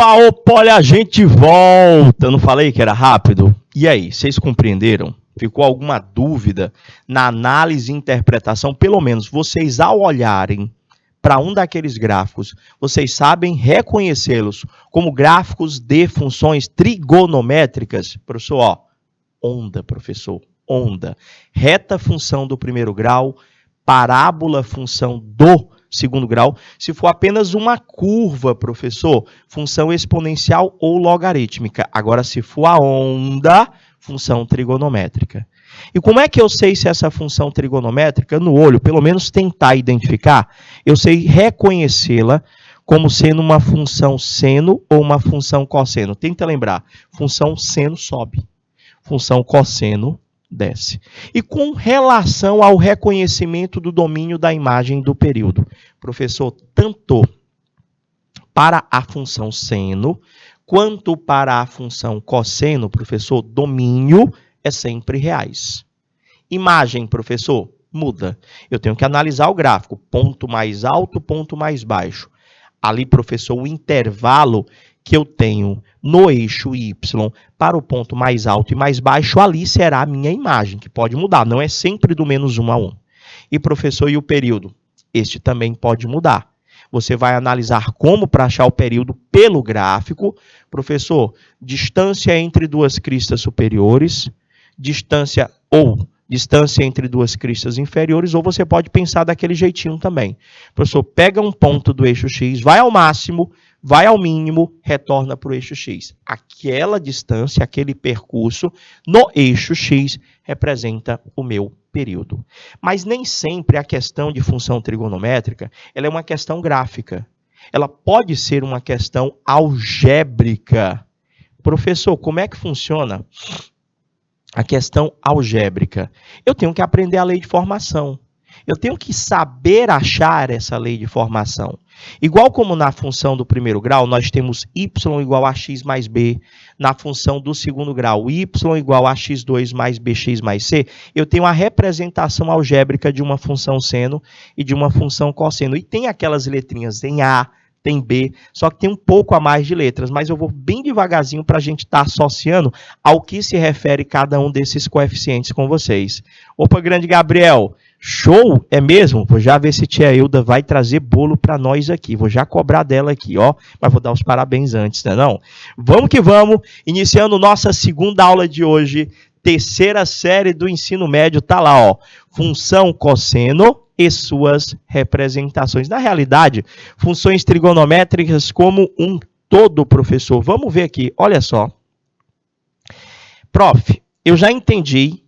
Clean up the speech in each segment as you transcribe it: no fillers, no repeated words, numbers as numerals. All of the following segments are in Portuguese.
Opa, olha, a gente volta. Eu não falei que era rápido? E aí, vocês compreenderam? Ficou alguma dúvida na análise e interpretação? Pelo menos vocês, ao olharem para um daqueles gráficos, vocês sabem reconhecê-los como gráficos de funções trigonométricas? Professor, ó, onda, professor, onda. Reta, função do primeiro grau, parábola, função do segundo grau. Se for apenas uma curva, professor, função exponencial ou logarítmica. Agora, se for a onda, função trigonométrica. E como é que eu sei se essa função trigonométrica, no olho, pelo menos tentar identificar, eu sei reconhecê-la como sendo uma função seno ou uma função cosseno. Tenta lembrar, função seno sobe, função cosseno desce. E com relação ao reconhecimento do domínio da imagem do período, professor, tanto para a função seno quanto para a função cosseno, professor, domínio é sempre reais. Imagem, professor, muda. Eu tenho que analisar o gráfico, ponto mais alto, ponto mais baixo. Ali, professor, o intervalo que eu tenho no eixo Y para o ponto mais alto e mais baixo, ali será a minha imagem, que pode mudar, não é sempre do menos 1 a 1. E, professor, e o período? Este também pode mudar. Você vai analisar como para achar o período pelo gráfico. Professor, distância entre duas cristas superiores, distância entre duas cristas inferiores, ou você pode pensar daquele jeitinho também. Professor, pega um ponto do eixo X, vai ao máximo, vai ao mínimo, retorna para o eixo X. Aquela distância, aquele percurso no eixo X representa o meu período. Mas nem sempre a questão de função trigonométrica ela é uma questão gráfica. Ela pode ser uma questão algébrica. Professor, como é que funciona a questão algébrica? Eu tenho que aprender a lei de formação. Eu tenho que saber achar essa lei de formação. Igual como na função do primeiro grau, nós temos y igual a x mais b. Na função do segundo grau, y igual a x2 mais bx mais c. Eu tenho a representação algébrica de uma função seno e de uma função cosseno. E tem aquelas letrinhas em A, tem B, só que tem um pouco a mais de letras, mas eu vou bem devagarzinho para a gente estar associando ao que se refere cada um desses coeficientes com vocês. Opa, grande Gabriel, show, é mesmo? Vou já ver se tia Hilda vai trazer bolo para nós aqui, vou já cobrar dela aqui, ó, mas vou dar os parabéns antes, né não? Vamos que vamos, iniciando nossa segunda aula de hoje, terceira série do ensino médio, tá lá, ó, função cosseno e suas representações. Na realidade, funções trigonométricas como um todo, professor. Vamos ver aqui, olha só. Prof, eu já entendi,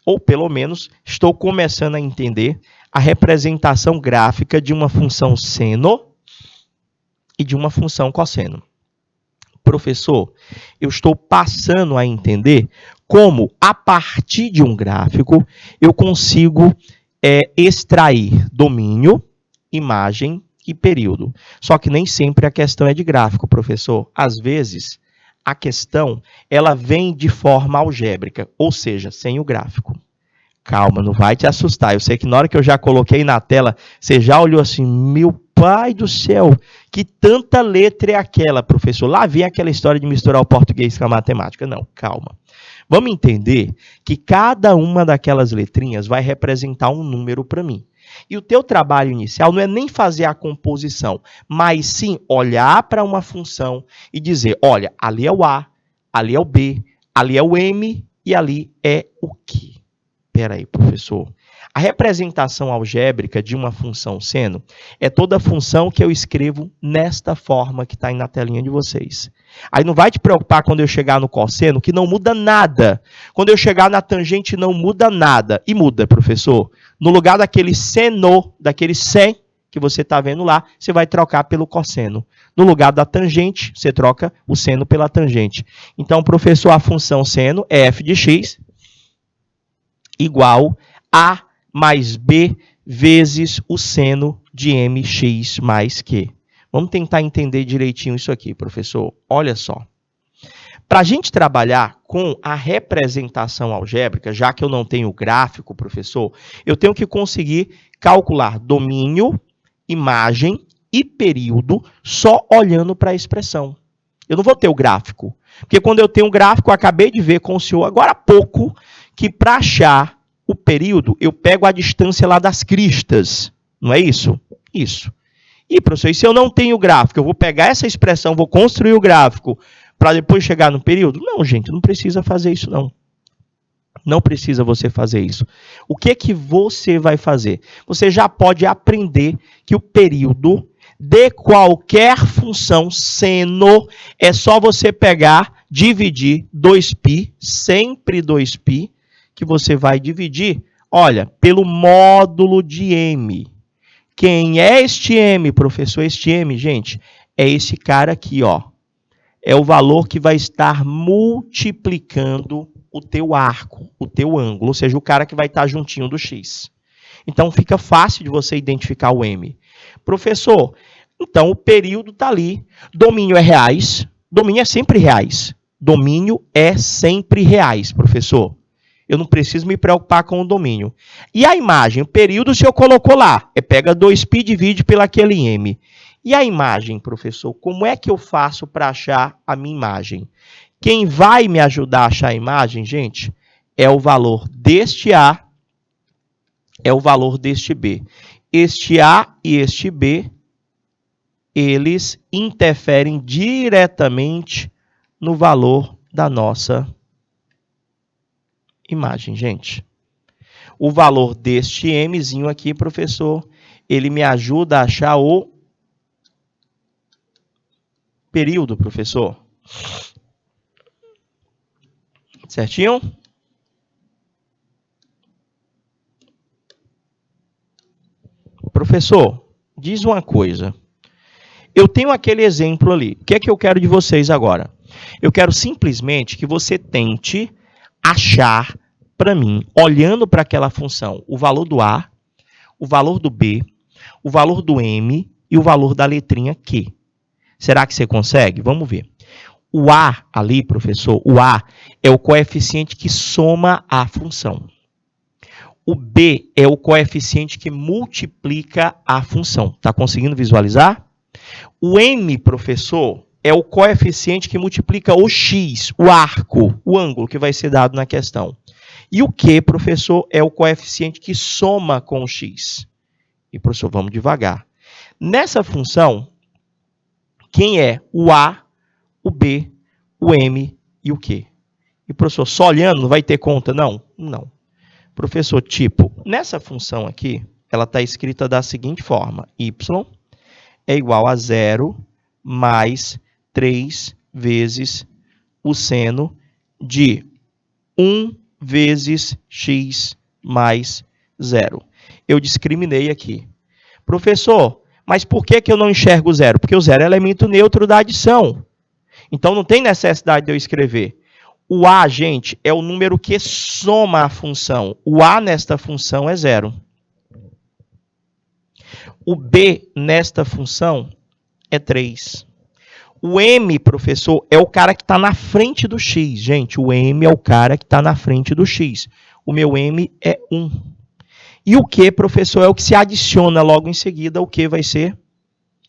ou pelo menos estou começando a entender, a representação gráfica de uma função seno e de uma função cosseno. Professor, eu estou passando a entender como, a partir de um gráfico, eu consigo extrair domínio, imagem e período. Só que nem sempre a questão é de gráfico, professor. Às vezes, a questão ela vem de forma algébrica, ou seja, sem o gráfico. Calma, não vai te assustar. Eu sei que na hora que eu já coloquei na tela, você já olhou assim, meu pai do céu, que tanta letra é aquela, professor? Lá vem aquela história de misturar o português com a matemática. Não, calma. Vamos entender que cada uma daquelas letrinhas vai representar um número para mim. E o teu trabalho inicial não é nem fazer a composição, mas sim olhar para uma função e dizer, olha, ali é o A, ali é o B, ali é o M e ali é o Q. Espera aí, professor. A representação algébrica de uma função seno é toda função que eu escrevo nesta forma que está aí na telinha de vocês. Aí não vai te preocupar quando eu chegar no cosseno, que não muda nada. Quando eu chegar na tangente, não muda nada. E muda, professor. No lugar daquele seno, daquele sen que você está vendo lá, você vai trocar pelo cosseno. No lugar da tangente, você troca o seno pela tangente. Então, professor, a função seno é f de x igual a mais b vezes o seno de mx mais q. Vamos tentar entender direitinho isso aqui, professor. Olha só. Para a gente trabalhar com a representação algébrica, já que eu não tenho gráfico, professor, eu tenho que conseguir calcular domínio, imagem e período só olhando para a expressão. Eu não vou ter o gráfico. Porque quando eu tenho um gráfico, eu acabei de ver com o senhor agora há pouco que para achar o período, eu pego a distância lá das cristas. Não é isso? Isso. E, professor, e se eu não tenho gráfico, eu vou pegar essa expressão, vou construir o gráfico para depois chegar no período? Não, gente, não precisa fazer isso, não. Não precisa você fazer isso. O que que você vai fazer? Você já pode aprender que o período de qualquer função seno é só você pegar, dividir 2π, sempre 2π, que você vai dividir, olha, pelo módulo de m. Quem é este m, professor? Este m, gente, é esse cara aqui, ó. É o valor que vai estar multiplicando o teu arco, o teu ângulo, ou seja, o cara que vai estar juntinho do x. Então, fica fácil de você identificar o m. Professor, então o período está ali. Domínio é reais. Domínio é sempre reais. Domínio é sempre reais, professor. Eu não preciso me preocupar com o domínio. E a imagem? O período, o senhor colocou lá. Pega 2π e divide pelo aquele m. E a imagem, professor? Como é que eu faço para achar a minha imagem? Quem vai me ajudar a achar a imagem, gente, é o valor deste A, é o valor deste B. Este A e este B, eles interferem diretamente no valor da nossa imagem, gente. O valor deste Mzinho aqui, professor, ele me ajuda a achar o período, professor. Certinho? Professor, diz uma coisa. Eu tenho aquele exemplo ali. O que é que eu quero de vocês agora? Eu quero simplesmente que você tente achar para mim, olhando para aquela função, o valor do A, o valor do B, o valor do M e o valor da letrinha Q. Será que você consegue? Vamos ver. O A ali, professor, o A é o coeficiente que soma a função. O B é o coeficiente que multiplica a função. Está conseguindo visualizar? O M, professor, é o coeficiente que multiplica o X, o arco, o ângulo que vai ser dado na questão. E o Q, professor, é o coeficiente que soma com o X. E, professor, vamos devagar. Nessa função, quem é o A, o B, o M e o Q? E, professor, só olhando não vai ter conta? Não, não. Professor, tipo, nessa função aqui, ela está escrita da seguinte forma. Y é igual a 0 mais 3 vezes o seno de 1 vezes x mais 0. Eu discriminei aqui. Professor, mas por que eu não enxergo o zero? Porque o zero é elemento neutro da adição. Então, não tem necessidade de eu escrever. O A, gente, é o número que soma a função. O A nesta função é 0. O B nesta função é 3. O M, professor, é o cara que está na frente do X. Gente, o M é o cara que está na frente do X. O meu M é 1. E o Q, professor, é o que se adiciona logo em seguida. O Q vai ser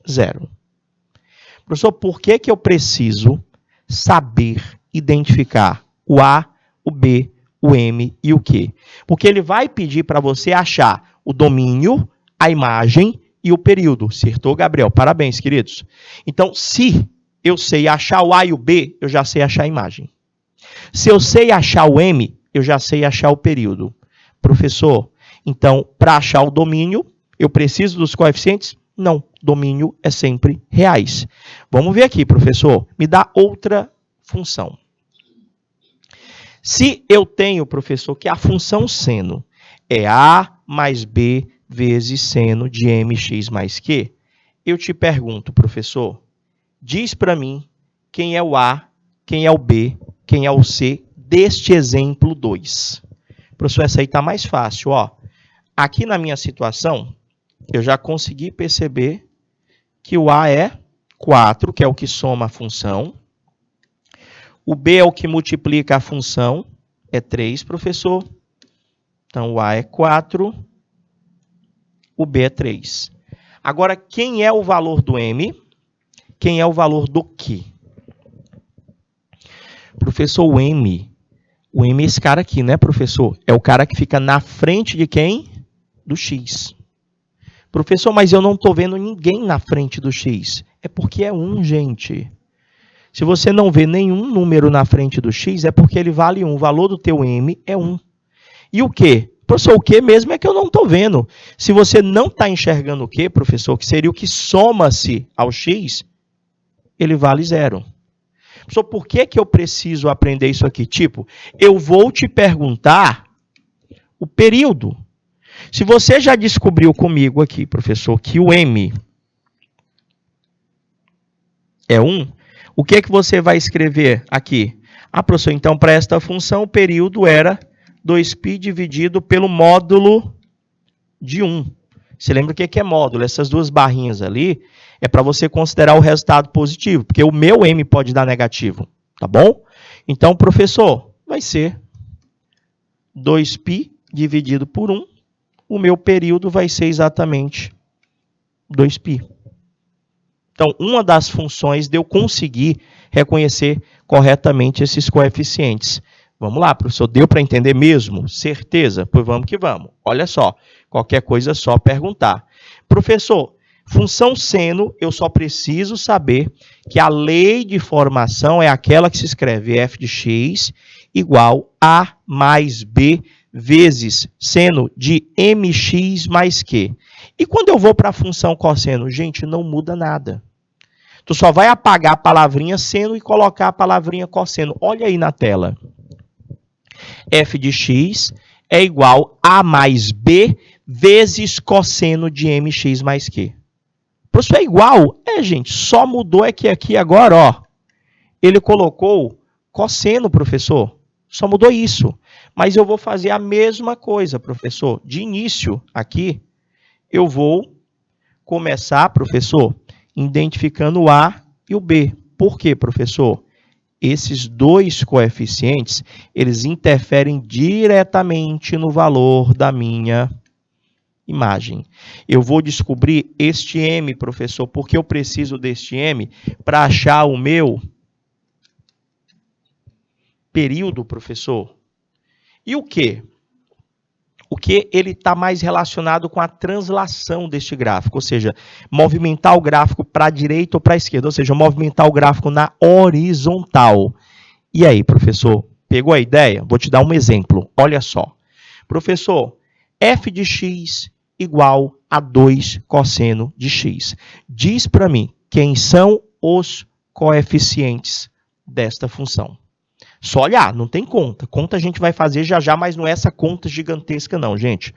0. Professor, por que eu preciso saber identificar o A, o B, o M e o Q? Porque ele vai pedir para você achar o domínio, a imagem e o período. Acertou, Gabriel? Parabéns, queridos. Então, se eu sei achar o A e o B, eu já sei achar a imagem. Se eu sei achar o M, eu já sei achar o período. Professor, então, para achar o domínio, eu preciso dos coeficientes? Não, domínio é sempre reais. Vamos ver aqui, professor. Me dá outra função. Se eu tenho, professor, que a função seno é A mais B vezes seno de mx mais q, eu te pergunto, professor, diz para mim quem é o A, quem é o B, quem é o C deste exemplo 2. Professor, essa aí está mais fácil. Ó. Aqui na minha situação, eu já consegui perceber que o A é 4, que é o que soma a função. O B é o que multiplica a função, é 3, professor. Então, o A é 4, o B é 3. Agora, quem é o valor do M? Quem é o valor do Q? Professor, o M é esse cara aqui, né, professor? É o cara que fica na frente de quem? Do X. Professor, mas eu não estou vendo ninguém na frente do X. É porque é 1, gente. Se você não vê nenhum número na frente do X, é porque ele vale 1. O valor do teu M é 1. E o quê? Professor, o que mesmo é que eu não estou vendo? Se você não está enxergando o que, professor, que seria o que soma-se ao X, ele vale 0. Professor, por que eu preciso aprender isso aqui? Tipo, eu vou te perguntar o período. Se você já descobriu comigo aqui, professor, que o M é 1, o que você vai escrever aqui? Ah, professor, então para esta função o período era 2π dividido pelo módulo de 1. Você lembra o que é módulo? Essas duas barrinhas ali é para você considerar o resultado positivo, porque o meu M pode dar negativo, tá bom? Então, professor, vai ser 2π dividido por 1. O meu período vai ser exatamente 2π. Então, uma das funções de eu conseguir reconhecer corretamente esses coeficientes. Vamos lá, professor, deu para entender mesmo? Certeza? Pois vamos que vamos. Olha só, qualquer coisa é só perguntar. Professor, função seno, eu só preciso saber que a lei de formação é aquela que se escreve f de x igual a mais b vezes seno de mx mais q. E quando eu vou para a função cosseno? Gente, não muda nada. Tu só vai apagar a palavrinha seno e colocar a palavrinha cosseno. Olha aí na tela. F de x é igual a mais b vezes cosseno de mx mais q. Professor, é igual? É, gente, só mudou é que aqui agora, ó, ele colocou cosseno, professor. Só mudou isso. Mas eu vou fazer a mesma coisa, professor. De início, aqui, eu vou começar, professor, identificando o A e o B. Por quê, professor? Esses dois coeficientes, eles interferem diretamente no valor da minha imagem. Eu vou descobrir este M, professor, porque eu preciso deste M para achar o meu período, professor. E o quê? O que ele está mais relacionado com a translação deste gráfico, ou seja, movimentar o gráfico para a direita ou para a esquerda, ou seja, movimentar o gráfico na horizontal. E aí, professor, pegou a ideia? Vou te dar um exemplo. Olha só. Professor, f de x igual a 2 cosseno de x. Diz para mim quem são os coeficientes desta função. Só olhar, não tem conta. Conta a gente vai fazer já já, mas não é essa conta gigantesca não, gente.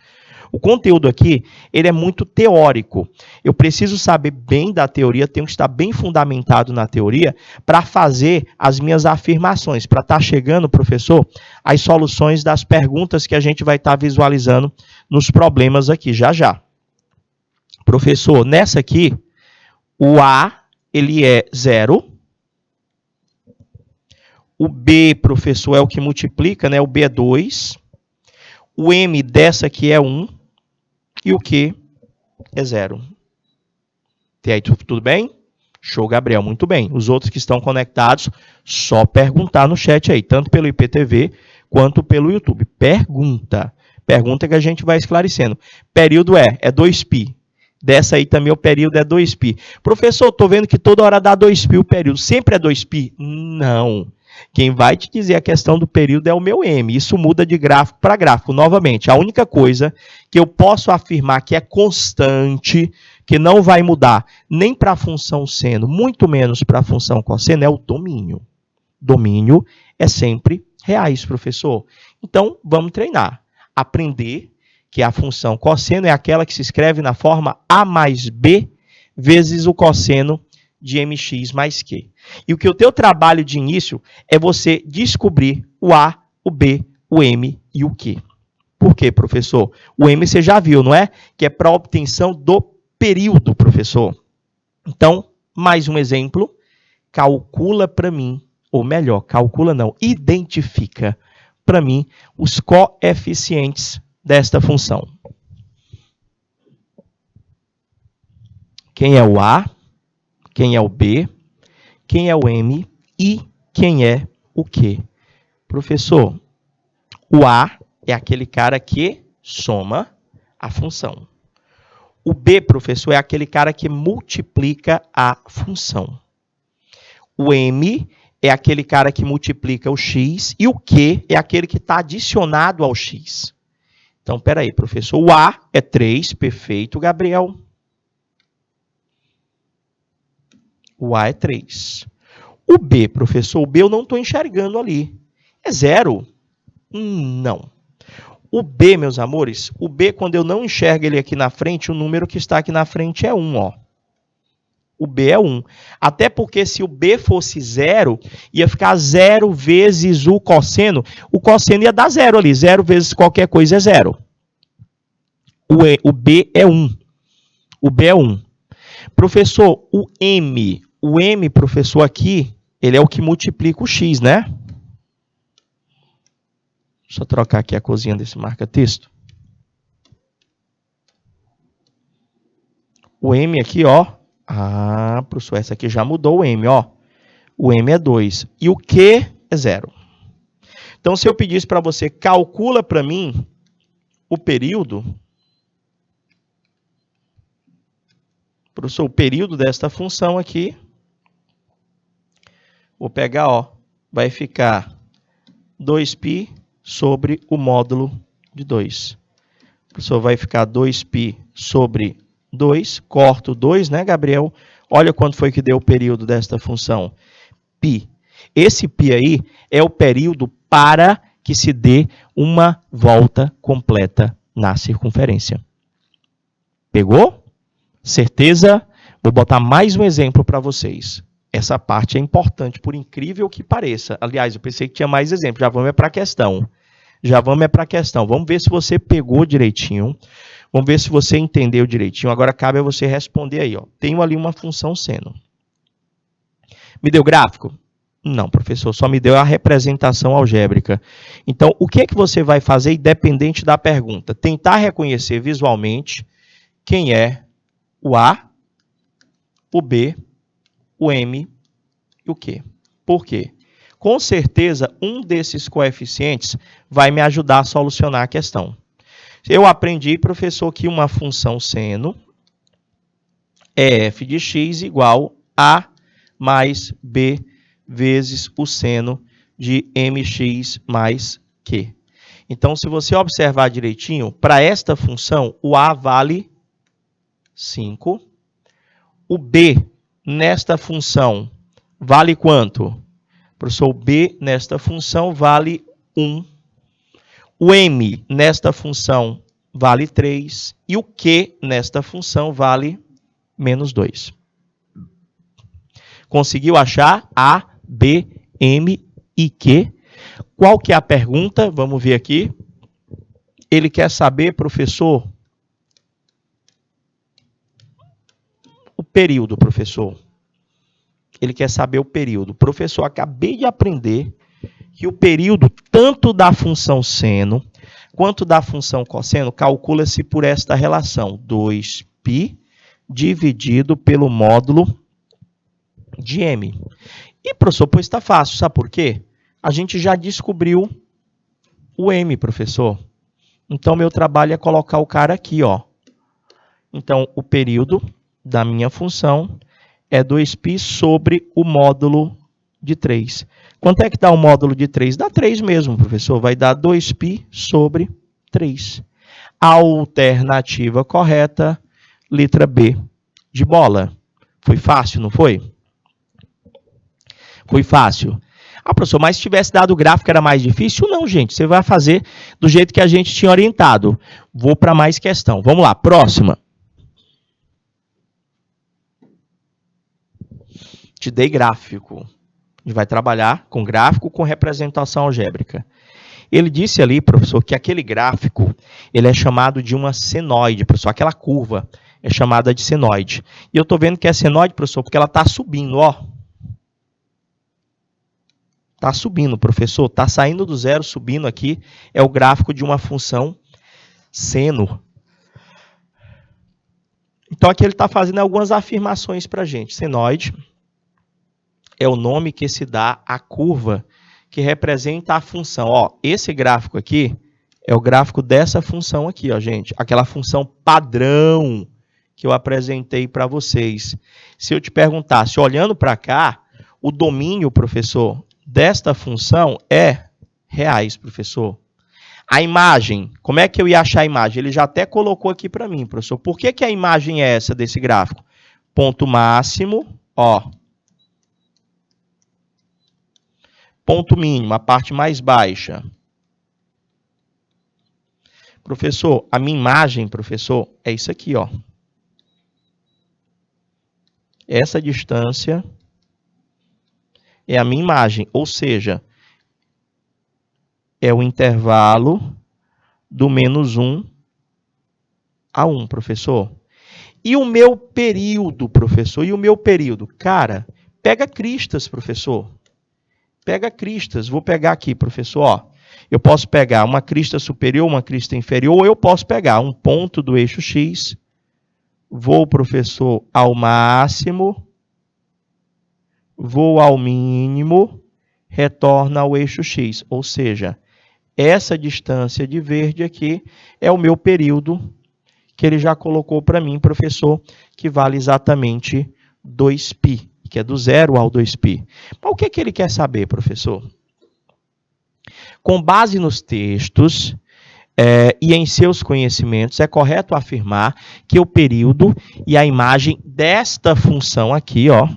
O conteúdo aqui, ele é muito teórico. Eu preciso saber bem da teoria, tenho que estar bem fundamentado na teoria para fazer as minhas afirmações, para estar chegando, professor, às soluções das perguntas que a gente vai estar visualizando nos problemas aqui, já já. Professor, nessa aqui, o A, ele é 0. O B, professor, é o que multiplica, né? O B é 2. O M dessa aqui é 1. E o Q é 0. E aí, tudo bem? Show, Gabriel, muito bem. Os outros que estão conectados, só perguntar no chat aí, tanto pelo IPTV quanto pelo YouTube. Pergunta. Pergunta que a gente vai esclarecendo. Período é 2π. Dessa aí também o período é 2π. Professor, estou vendo que toda hora dá 2π o período. Sempre é 2π? Não. Quem vai te dizer a questão do período é o meu M. Isso muda de gráfico para gráfico. Novamente, a única coisa que eu posso afirmar que é constante, que não vai mudar nem para a função seno, muito menos para a função cosseno, é o domínio. Domínio é sempre reais, professor. Então, vamos treinar. Aprender que a função cosseno é aquela que se escreve na forma A mais B vezes o cosseno de mx mais q. E o que o teu trabalho de início é você descobrir o A, o B, o M e o Q. Por quê, professor? O M você já viu, não é? Que é para a obtenção do período, professor. Então, mais um exemplo. Calcula para mim, ou melhor, calcula não, identifica para mim os coeficientes desta função. Quem é o A? Quem é o B? Quem é o M e quem é o quê? Professor, o A é aquele cara que soma a função. O B, professor, é aquele cara que multiplica a função. O M é aquele cara que multiplica o X. E o Q é aquele que está adicionado ao X. Então, peraí, professor. O A é 3, perfeito, Gabriel. O A é 3. O B, professor, o B eu não estou enxergando ali. É 0? Não. O B, meus amores, o B, quando eu não enxergo ele aqui na frente, o número que está aqui na frente é 1, ó. O B é 1. Até porque se o B fosse 0, ia ficar 0 vezes o cosseno. O cosseno ia dar 0 ali. 0 vezes qualquer coisa é 0. O B é 1. O B é 1. Professor, o M, professor, aqui, ele é o que multiplica o X, né? Deixa eu trocar aqui a cozinha desse marca-texto. O M aqui, ó. Ah, professor, essa aqui já mudou o M, ó. O M é 2. E o Q é 0. Então, se eu pedisse para você, calcula para mim o período. Professor, o período desta função aqui. Vou pegar, ó. Vai ficar 2π sobre o módulo de 2. Professor, vai ficar 2π sobre 2. Corto 2, né, Gabriel? Olha quanto foi que deu o período desta função. Π. Esse π aí é o período para que se dê uma volta completa na circunferência. Pegou? Certeza? Vou botar mais um exemplo para vocês. Essa parte é importante, por incrível que pareça. Aliás, eu pensei que tinha mais exemplos. Já vamos para a questão. Vamos ver se você pegou direitinho. Vamos ver se você entendeu direitinho. Agora cabe a você responder aí, ó. Tenho ali uma função seno. Me deu gráfico? Não, professor, só me deu a representação algébrica. Então, o que é que você vai fazer independente da pergunta? Tentar reconhecer visualmente quem é o A, o B, o M e o Q. Por quê? Com certeza, um desses coeficientes vai me ajudar a solucionar a questão. Eu aprendi, professor, que uma função seno é f de x igual a mais b vezes o seno de mx mais q. Então, se você observar direitinho, para esta função, o a vale 5. O b nesta função vale quanto? Professor, o b nesta função vale 1. O m nesta função vale 3. E o q nesta função vale menos 2. Conseguiu achar A, B, M e Q? Qual que é a pergunta? Vamos ver aqui. Ele quer saber, professor, o período, professor. Ele quer saber o período. Professor, acabei de aprender que o período tanto da função seno quanto da função cosseno calcula-se por esta relação. 2π dividido pelo módulo de M. E, professor, pois está fácil. Sabe por quê? A gente já descobriu o M, professor. Então, meu trabalho é colocar o cara aqui, ó. Então, o período da minha função é 2π sobre o módulo de 3. Quanto é que dá o módulo de 3? Dá 3 mesmo, professor. Vai dar 2π sobre 3. A alternativa correta, letra B, de bola. Foi fácil, não foi? Foi fácil. Ah, professor, mas se tivesse dado o gráfico era mais difícil? Não, gente. Você vai fazer do jeito que a gente tinha orientado. Vou para mais questão. Vamos lá, próxima. Te dei gráfico. A gente vai trabalhar com gráfico com representação algébrica. Ele disse ali, professor, que aquele gráfico ele é chamado de uma senoide, professor. Aquela curva é chamada de senoide. E eu estou vendo que é senoide, professor, porque ela está subindo, ó. Está subindo, professor. Está saindo do zero, subindo aqui. É o gráfico de uma função seno. Então, aqui ele está fazendo algumas afirmações para a gente. Senoide é o nome que se dá à curva que representa a função. Ó, esse gráfico aqui é o gráfico dessa função aqui, ó, gente. Aquela função padrão que eu apresentei para vocês. Se eu te perguntasse, olhando para cá, o domínio, professor, desta função é reais, professor. A imagem, como é que eu ia achar a imagem? Ele já até colocou aqui para mim, professor. Por que que a imagem é essa desse gráfico? Ponto máximo, ó. Ponto mínimo, a parte mais baixa. Professor, a minha imagem, professor, é isso aqui, ó. Essa distância é a minha imagem, ou seja, é o intervalo do -1 a 1, professor. E o meu período, professor? E o meu período? Cara, pega cristas, professor. Pega cristas. Vou pegar aqui, professor, ó. Eu posso pegar uma crista superior, uma crista inferior, ou eu posso pegar um ponto do eixo X, vou, professor, ao máximo, vou ao mínimo, retorna ao eixo X. Ou seja, essa distância de verde aqui é o meu período, que ele já colocou para mim, professor, que vale exatamente 2π, que é do 0 ao 2π. Mas o que que ele quer saber, professor? Com base nos textos e em seus conhecimentos, é correto afirmar que o período e a imagem desta função aqui, ó,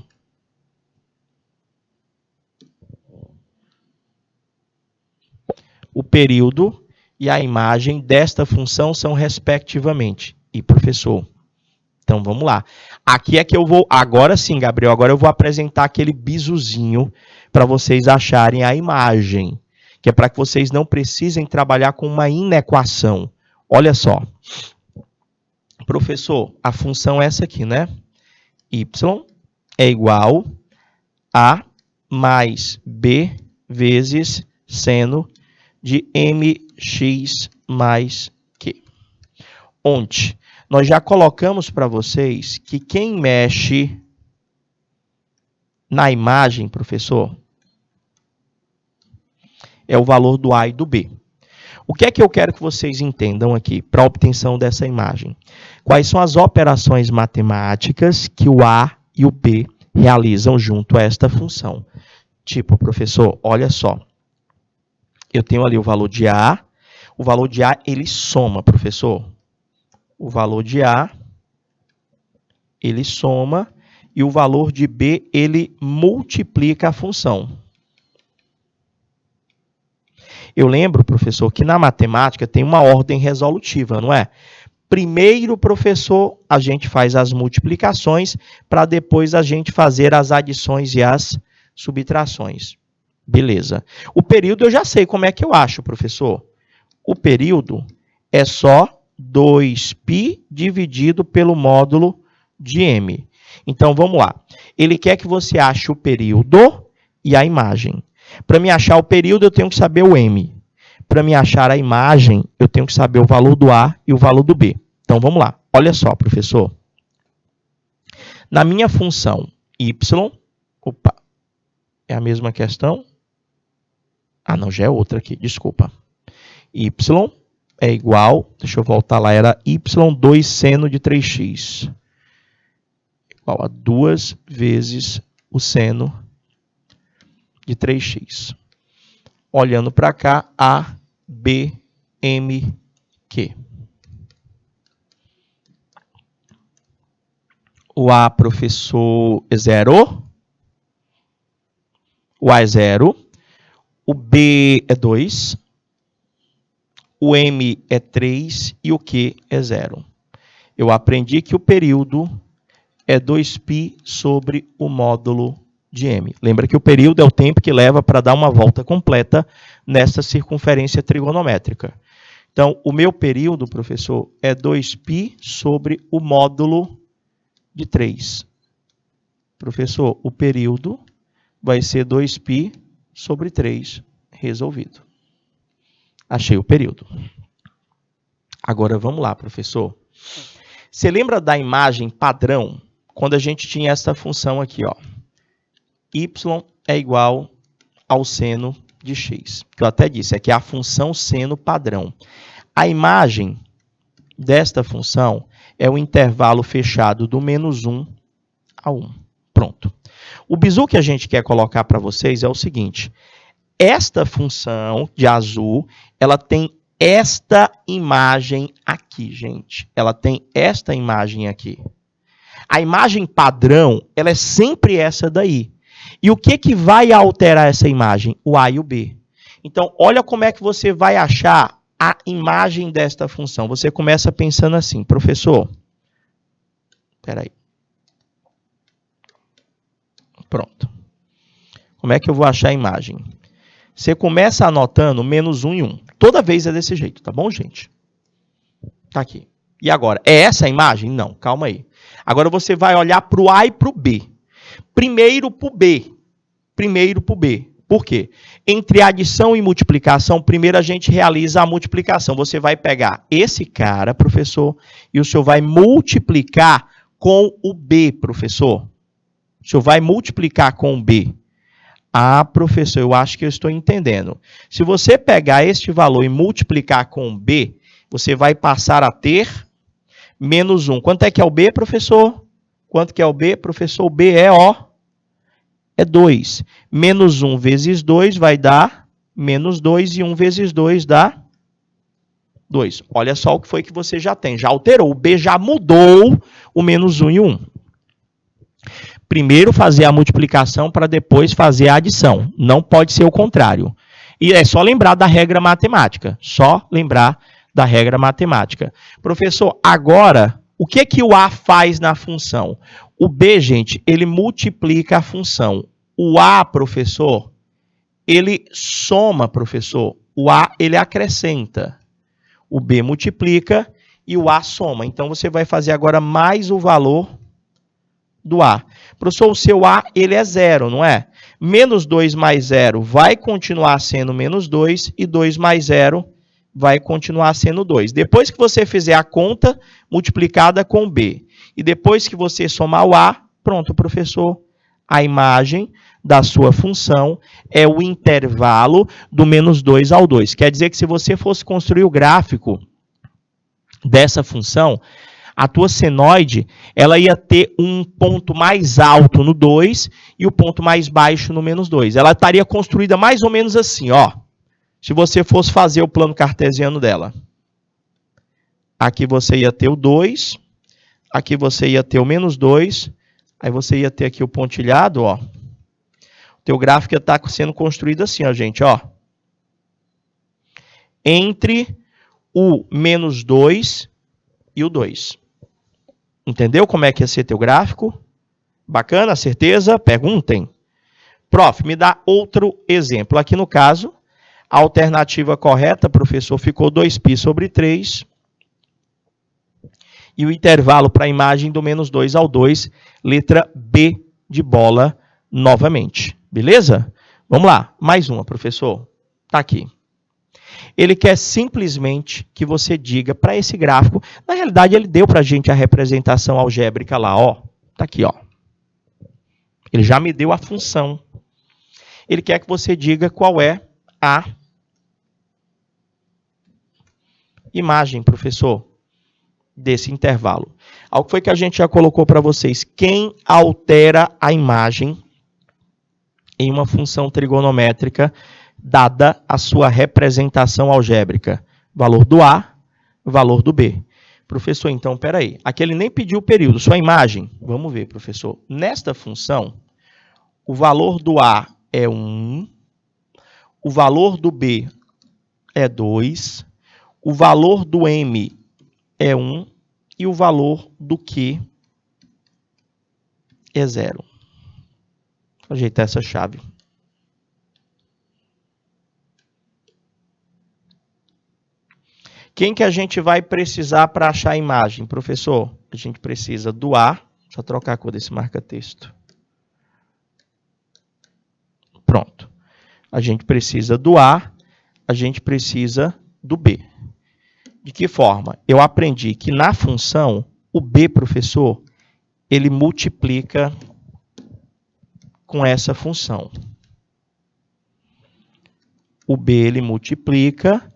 o período e a imagem desta função são respectivamente. E, professor, então vamos lá. Aqui é que eu vou, agora sim, Gabriel, agora eu vou apresentar aquele bizuzinho para vocês acharem a imagem, que é para que vocês não precisem trabalhar com uma inequação. Olha só. Professor, a função é essa aqui, né? Y é igual a mais B vezes seno de mx mais q. Onde nós já colocamos para vocês que quem mexe na imagem, professor, é o valor do A e do B. O que é que eu quero que vocês entendam aqui para a obtenção dessa imagem? Quais são as operações matemáticas que o A e o B realizam junto a esta função? Tipo, professor, olha só. Eu tenho ali o valor de A. O valor de A, ele soma, professor. O valor de A, ele soma. E o valor de B, ele multiplica a função. Eu lembro, professor, que na matemática tem uma ordem resolutiva, não é? Primeiro, professor, a gente faz as multiplicações para depois a gente fazer as adições e as subtrações. Beleza. O período eu já sei como é que eu acho, professor. O período é só 2π dividido pelo módulo de m. Então, vamos lá. Ele quer que você ache o período e a imagem. Para me achar o período, eu tenho que saber o m. Para me achar a imagem, eu tenho que saber o valor do A e o valor do B. Então, vamos lá. Olha só, professor. Na minha função y, opa, é a mesma questão? Ah, não, já é outra aqui, desculpa. Y é igual, deixa eu voltar lá, era y2 seno de 3x. Igual a 2 vezes o seno de 3x. Olhando para cá, A, B, M, Q. O A, professor, é 0. O A é 0. O B é 2. O M é 3 e o Q é 0. Eu aprendi que o período é 2π sobre o módulo de m. Lembra que o período é o tempo que leva para dar uma volta completa nessa circunferência trigonométrica. Então, o meu período, professor, é 2π sobre o módulo de 3. Professor, o período vai ser 2π sobre 3 resolvido. Achei o período. Agora, vamos lá, professor. Você lembra da imagem padrão? Quando a gente tinha essa função aqui, ó. Y é igual ao seno de x. Que eu até disse, aqui é a função seno padrão. A imagem desta função é o intervalo fechado do menos 1 a 1. Pronto. O bizu que a gente quer colocar para vocês é o seguinte. Esta função de azul, ela tem esta imagem aqui, gente. Ela tem esta imagem aqui. A imagem padrão, ela é sempre essa daí. E o que vai alterar essa imagem? O A e o B. Então, olha como é que você vai achar a imagem desta função. Você começa pensando assim, professor. Espera aí. Pronto. Como é que eu vou achar a imagem? Você começa anotando menos 1 e 1. Toda vez é desse jeito, tá bom, gente? Tá aqui. E agora, é essa a imagem? Não, calma aí. Agora você vai olhar para o A e para o B. Primeiro para o B. Por quê? Entre adição e multiplicação, primeiro a gente realiza a multiplicação. Você vai pegar esse cara, professor, e o senhor vai multiplicar com o B, professor. O senhor vai multiplicar com o B. Ah, professor, eu acho que eu estou entendendo. Se você pegar este valor e multiplicar com o B, você vai passar a ter menos 1. Quanto é que é o B, professor? Quanto que é o B, professor? O B é 2. Menos 1 vezes 2 vai dar menos 2 e 1 vezes 2 dá 2. Olha só o que foi que você já tem. Já alterou. O B já mudou o menos 1 e 1. Primeiro fazer a multiplicação para depois fazer a adição. Não pode ser o contrário. E é só lembrar da regra matemática. Só lembrar da regra matemática. Professor, agora, o que o A faz na função? O B, gente, ele multiplica a função. O A, professor, ele soma, professor. O A, ele acrescenta. O B multiplica e o A soma. Então, você vai fazer agora mais o valor do A. Professor, o seu A, ele é 0, não é? Menos 2 mais 0 vai continuar sendo menos 2 e 2 mais 0 vai continuar sendo 2. Depois que você fizer a conta multiplicada com B e depois que você somar o A, pronto, professor, a imagem da sua função é o intervalo do menos 2 ao 2. Quer dizer que se você fosse construir o gráfico dessa função, a tua senoide, ela ia ter um ponto mais alto no 2 e o ponto mais baixo no menos 2. Ela estaria construída mais ou menos assim, ó. Se você fosse fazer o plano cartesiano dela. Aqui você ia ter o 2, aqui você ia ter o menos 2, aí você ia ter aqui o pontilhado, ó. O teu gráfico ia estar sendo construído assim, ó, gente, ó. Entre o menos 2 e o 2. Entendeu como é que ia ser teu gráfico? Bacana? Certeza? Perguntem. Prof, me dá outro exemplo. Aqui no caso, a alternativa correta, professor, ficou 2π sobre 3. E o intervalo para a imagem do menos 2 ao 2, letra B de bola novamente. Beleza? Vamos lá. Mais uma, professor. Está aqui. Ele quer simplesmente que você diga para esse gráfico, na realidade ele deu para a gente a representação algébrica lá, ó, tá aqui, ó. Ele já me deu a função. Ele quer que você diga qual é a imagem, professor, desse intervalo. Algo foi que a gente já colocou para vocês. Quem altera a imagem em uma função trigonométrica dada a sua representação algébrica? Valor do A, valor do B. Professor, então, peraí. Aqui ele nem pediu o período, só a imagem. Vamos ver, professor. Nesta função, o valor do A é 1, o valor do B é 2, o valor do M é 1 e o valor do Q é 0. Vou ajeitar essa chave. Quem que a gente vai precisar para achar a imagem? Professor, a gente precisa do A. Deixa eu trocar a cor desse marca-texto. Pronto. A gente precisa do A, a gente precisa do B. De que forma? Eu aprendi que na função, o B, professor, ele multiplica com essa função. o B ele multiplica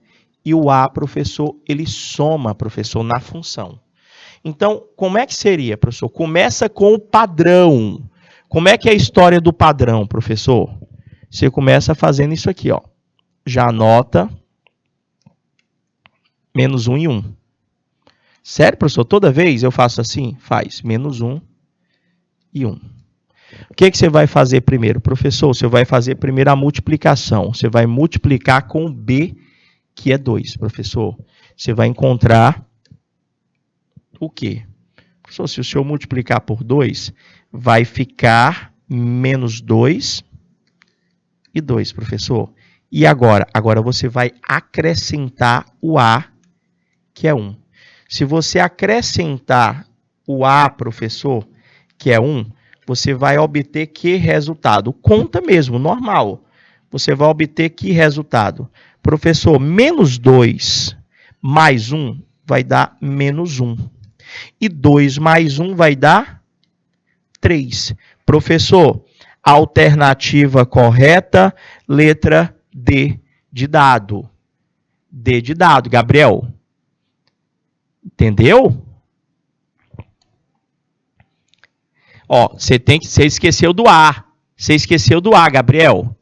e o A, professor, ele soma, professor, na função. Então, como é que seria, professor? Começa com o padrão. Como é que é a história do padrão, professor? Você começa fazendo isso aqui, ó. Já anota menos 1 e 1. Sério, professor? Toda vez eu faço assim? Faz. Menos 1 e 1. O que você vai fazer primeiro, professor? Você vai fazer primeiro a multiplicação. Você vai multiplicar com B, que é 2, professor. Você vai encontrar o quê? Professor, se o senhor multiplicar por 2, vai ficar menos 2 e 2, professor. E agora? Agora você vai acrescentar o A, que é 1. Se você acrescentar o A, professor, que é 1, você vai obter que resultado? Conta mesmo, normal. Você vai obter que resultado? Professor, menos 2 mais 1 vai dar menos 1. E 2 mais 1 vai dar 3. Professor, alternativa correta, letra D de dado. D de dado, Gabriel. Entendeu? Ó, você esqueceu do A. Você esqueceu do A, Gabriel.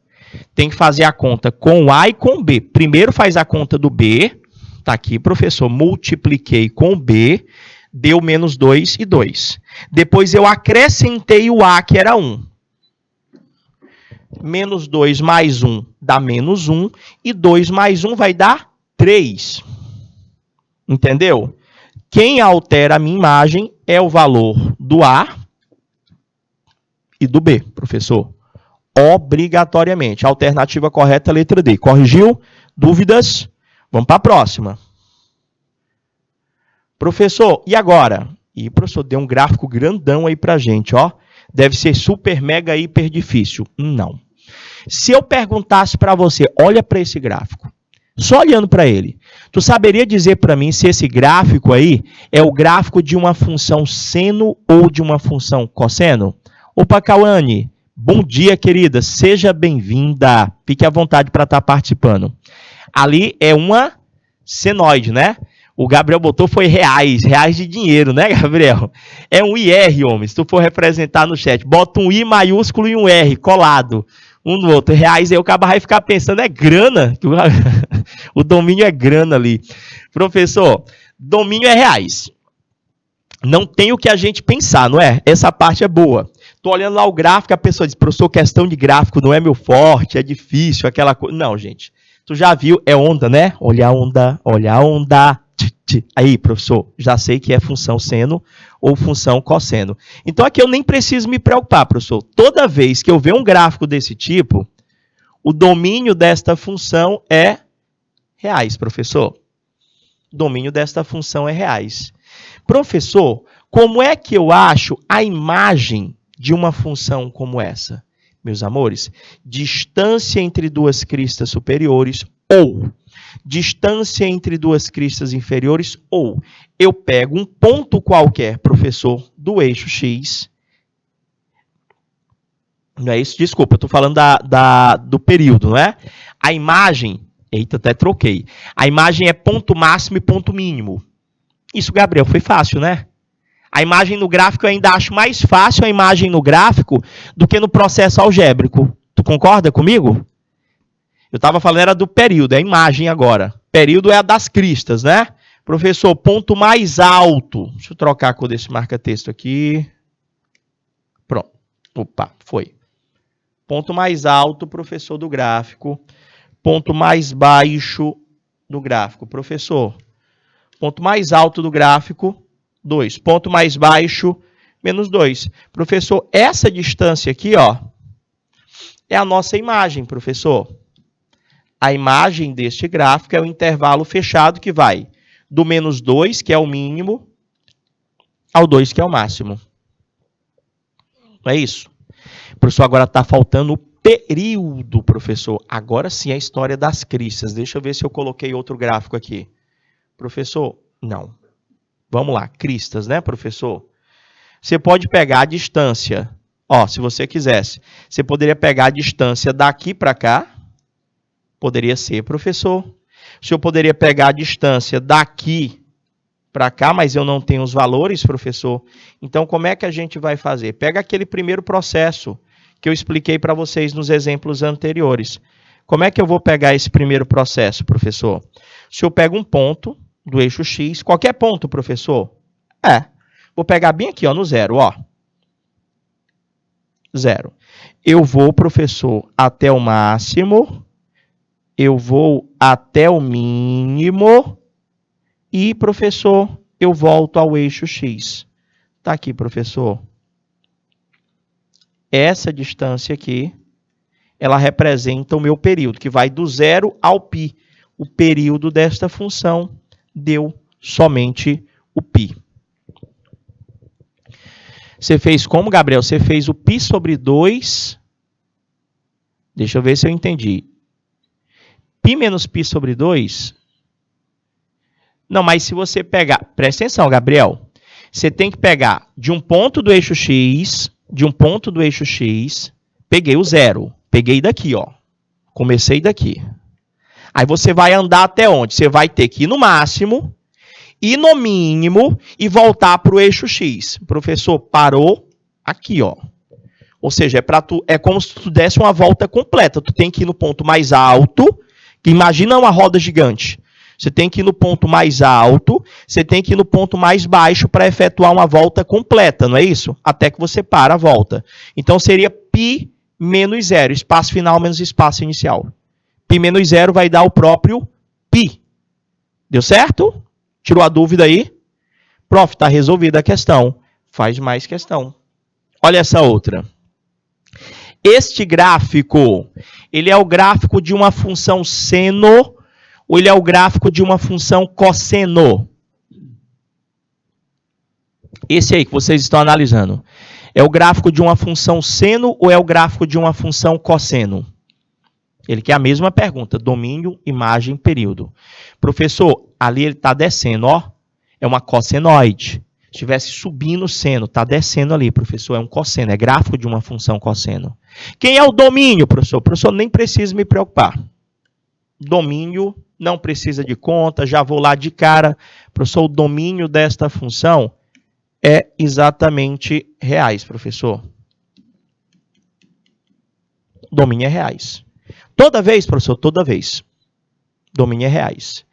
Tem que fazer a conta com A e com B. Primeiro faz a conta do B. Tá aqui, professor. Multipliquei com B. Deu menos 2 e 2. Depois eu acrescentei o A, que era 1. Menos 2 mais 1 dá menos 1. E 2 mais 1 vai dar 3. Entendeu? Quem altera a minha imagem é o valor do A e do B, professor. Obrigatoriamente. Alternativa correta, letra D. Corrigiu? Dúvidas? Vamos para a próxima. Professor, e agora? E o professor deu um gráfico grandão aí pra gente, ó. Deve ser super, mega, hiper difícil. Não. Se eu perguntasse para você, olha para esse gráfico. Só olhando para ele. Tu saberia dizer para mim se esse gráfico aí é o gráfico de uma função seno ou de uma função cosseno? Opa, Cauane. Bom dia, querida. Seja bem-vinda. Fique à vontade para estar participando. Ali é uma senoide, né? O Gabriel botou foi reais de dinheiro, né, Gabriel? É um IR, homem. Se tu for representar no chat, bota um I maiúsculo e um R colado, um no outro. Reais, aí o cara vai ficar pensando, é grana. O domínio é grana ali. Professor, domínio é reais. Não tem o que a gente pensar, não é? Essa parte é boa. Tô olhando lá o gráfico, a pessoa diz, professor, questão de gráfico não é meu forte, é difícil, aquela coisa. Não, gente. Tu já viu, é onda, né? Olha a onda, olha a onda. Aí, professor, já sei que é função seno ou função cosseno. Então, aqui eu nem preciso me preocupar, professor. Toda vez que eu ver um gráfico desse tipo, o domínio desta função é reais, professor. O domínio desta função é reais. Professor, como é que eu acho a imagem de uma função como essa? Meus amores, distância entre duas cristas superiores ou distância entre duas cristas inferiores, ou eu pego um ponto qualquer, professor, do eixo X. Não é isso? Desculpa, eu estou falando do período, não é? A imagem, eita, até troquei. A imagem é ponto máximo e ponto mínimo. Isso, Gabriel, foi fácil, né? A imagem no gráfico eu ainda acho mais fácil a imagem no gráfico do que no processo algébrico. Tu concorda comigo? Eu estava falando era do período, é a imagem agora. Período é a das cristas, né? Professor, ponto mais alto. Deixa eu trocar a cor desse marca-texto aqui. Pronto. Opa, foi. Ponto mais alto, professor, do gráfico. Ponto mais baixo do gráfico. Professor, ponto mais alto do gráfico, 2. Ponto mais baixo, menos 2. Professor, essa distância aqui, ó, é a nossa imagem, professor. A imagem deste gráfico é o intervalo fechado que vai do menos 2, que é o mínimo, ao 2, que é o máximo. Não é isso? Professor, agora está faltando o período, professor. Agora sim a história das cristas. Deixa eu ver se eu coloquei outro gráfico aqui. Professor, não. Vamos lá, cristas, né, professor? Você pode pegar a distância. Ó, se você quisesse, você poderia pegar a distância daqui para cá. Poderia ser, professor. O senhor poderia pegar a distância daqui para cá, mas eu não tenho os valores, professor. Então, como é que a gente vai fazer? Pega aquele primeiro processo que eu expliquei para vocês nos exemplos anteriores. Como é que eu vou pegar esse primeiro processo, professor? Se eu pego um ponto do eixo X, qualquer ponto, professor? Vou pegar bem aqui, ó, no zero, ó. Zero. Eu vou, professor, até o máximo, eu vou até o mínimo e, professor, eu volto ao eixo X. Tá aqui, professor. Essa distância aqui, ela representa o meu período, que vai do zero ao π. O período desta função deu somente o π. Você fez como, Gabriel? Você fez o π sobre 2. Deixa eu ver se eu entendi. π menos π sobre 2. Não, mas se você pegar... Presta atenção, Gabriel. Você tem que pegar de um ponto do eixo X, peguei o zero. Peguei daqui, ó. Comecei daqui. Aí você vai andar até onde? Você vai ter que ir no máximo, ir no mínimo e voltar para o eixo X. Professor, parou aqui, ó. Ou seja, é como se tu desse uma volta completa. Tu tem que ir no ponto mais alto. Imagina uma roda gigante. Você tem que ir no ponto mais alto, você tem que ir no ponto mais baixo para efetuar uma volta completa, não é isso? Até que você para a volta. Então seria π menos zero, espaço final menos espaço inicial. Π menos zero vai dar o próprio π. Deu certo? Tirou a dúvida aí? Prof, está resolvida a questão. Faz mais questão. Olha essa outra. Este gráfico, ele é o gráfico de uma função seno ou ele é o gráfico de uma função cosseno? Esse aí que vocês estão analisando. É o gráfico de uma função seno ou é o gráfico de uma função cosseno? Ele quer a mesma pergunta. Domínio, imagem, período. Professor, ali ele está descendo, ó. É uma cossenoide. Se estivesse subindo o seno, está descendo ali, professor. É um cosseno, é gráfico de uma função cosseno. Quem é o domínio, professor? Professor, nem precisa me preocupar. Domínio não precisa de conta, já vou lá de cara. Professor, o domínio desta função é exatamente reais, professor. Domínio é reais. Toda vez, professor? Toda vez. Domínio é reais.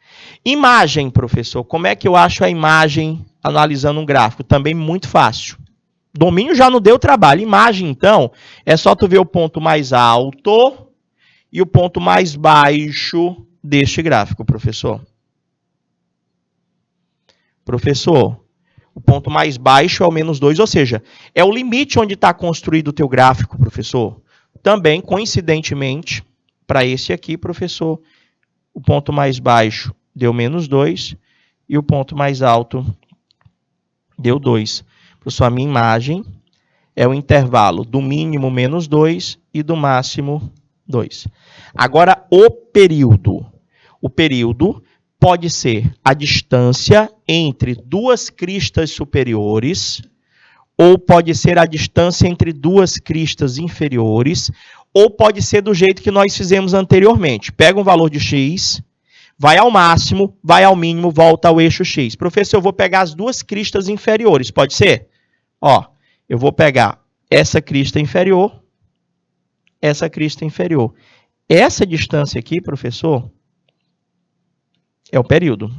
Imagem, professor. Como é que eu acho a imagem analisando um gráfico? Também muito fácil. Domínio já não deu trabalho. Imagem, então, é só tu ver o ponto mais alto e o ponto mais baixo deste gráfico, professor. Professor, o ponto mais baixo é o menos 2, ou seja, é o limite onde está construído o teu gráfico, professor. Também, coincidentemente, para esse aqui, professor, o ponto mais baixo deu menos 2 e o ponto mais alto deu 2. Professor, a minha imagem é o intervalo do mínimo menos 2 e do máximo 2. Agora, o período. O período pode ser a distância entre duas cristas superiores, ou pode ser a distância entre duas cristas inferiores, ou pode ser do jeito que nós fizemos anteriormente. Pega um valor de x, vai ao máximo, vai ao mínimo, volta ao eixo x. Professor, eu vou pegar as duas cristas inferiores, pode ser? Ó, eu vou pegar essa crista inferior, essa crista inferior. Essa distância aqui, professor, é o período.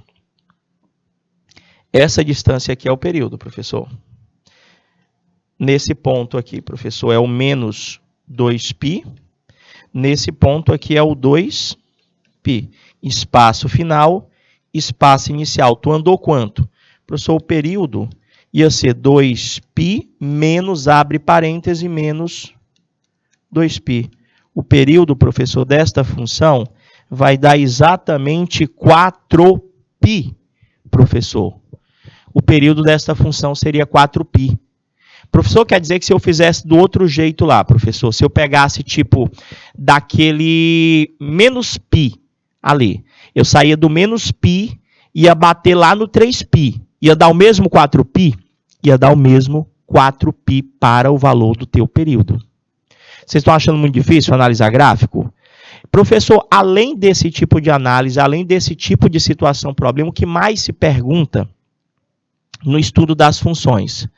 Essa distância aqui é o período, professor. Nesse ponto aqui, professor, é o menos 2π. Nesse ponto aqui é o 2π. Espaço final, espaço inicial. Tu andou quanto? Professor, o período ia ser 2π menos, abre parêntese, menos 2π. O período, professor, desta função vai dar exatamente 4π, professor. O período desta função seria 4π. Professor, quer dizer que se eu fizesse do outro jeito lá, professor, se eu pegasse tipo daquele menos π ali, eu saía do menos π, ia bater lá no 3π, ia dar o mesmo 4π? Ia dar o mesmo 4π para o valor do teu período. Vocês estão achando muito difícil analisar gráfico? Professor, além desse tipo de análise, além desse tipo de situação, problema, o que mais se pergunta no estudo das funções?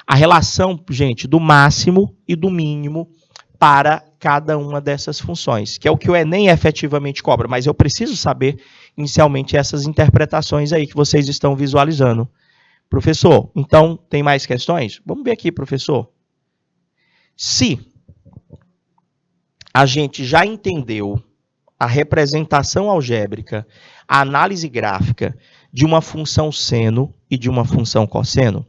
A relação, gente, do máximo e do mínimo para cada uma dessas funções, que é o que o Enem efetivamente cobra, mas eu preciso saber, inicialmente, essas interpretações aí que vocês estão visualizando. Professor, então, tem mais questões? Vamos ver aqui, professor. Se a gente já entendeu a representação algébrica, a análise gráfica de uma função seno e de uma função cosseno,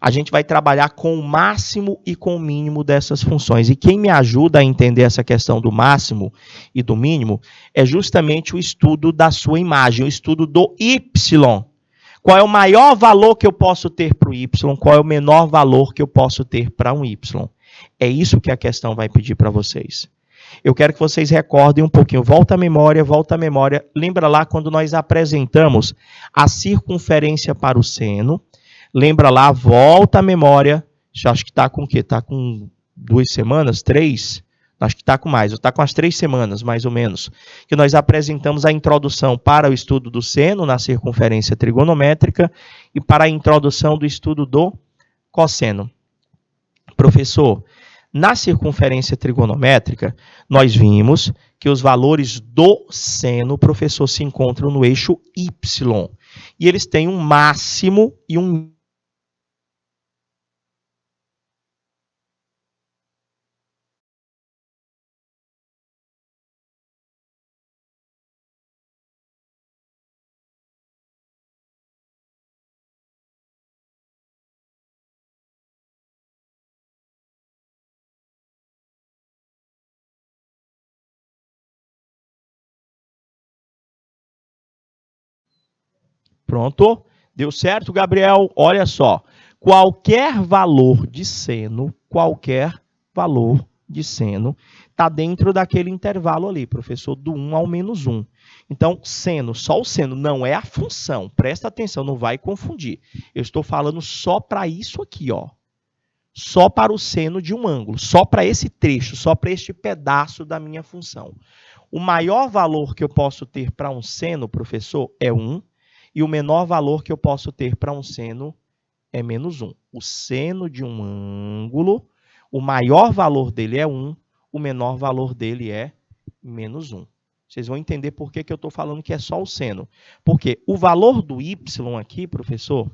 a gente vai trabalhar com o máximo e com o mínimo dessas funções. E quem me ajuda a entender essa questão do máximo e do mínimo é justamente o estudo da sua imagem, o estudo do y. Qual é o maior valor que eu posso ter para o y? Qual é o menor valor que eu posso ter para um y? É isso que a questão vai pedir para vocês. Eu quero que vocês recordem um pouquinho. Volta à memória, volta à memória. Lembra lá quando nós apresentamos a circunferência para o seno? Lembra lá, volta à memória. Acho que está com o quê? Está com 2 semanas? 3? Acho que está com mais. Está com as 3 semanas, mais ou menos. Que nós apresentamos a introdução para o estudo do seno na circunferência trigonométrica e para a introdução do estudo do cosseno. Professor, na circunferência trigonométrica, nós vimos que os valores do seno, professor, se encontram no eixo Y. E eles têm um máximo e um Pronto? Deu certo, Gabriel? Olha só. Qualquer valor de seno está dentro daquele intervalo ali, professor, do 1 ao menos 1. Então, seno, só o seno, não é a função. Presta atenção, não vai confundir. Eu estou falando só para isso aqui, ó. Só para o seno de um ângulo, só para esse trecho, só para este pedaço da minha função. O maior valor que eu posso ter para um seno, professor, é 1. E o menor valor que eu posso ter para um seno é menos 1. O seno de um ângulo, o maior valor dele é 1, o menor valor dele é menos 1. Vocês vão entender por que eu estou falando que é só o seno. Porque o valor do y aqui, professor,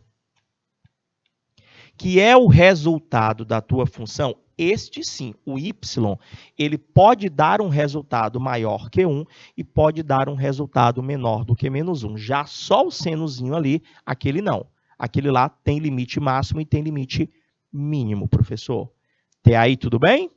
que é o resultado da tua função, este sim, o y, ele pode dar um resultado maior que 1 e pode dar um resultado menor do que menos 1. Já só o senozinho ali, aquele não. Aquele lá tem limite máximo e tem limite mínimo, professor. Até aí, tudo bem?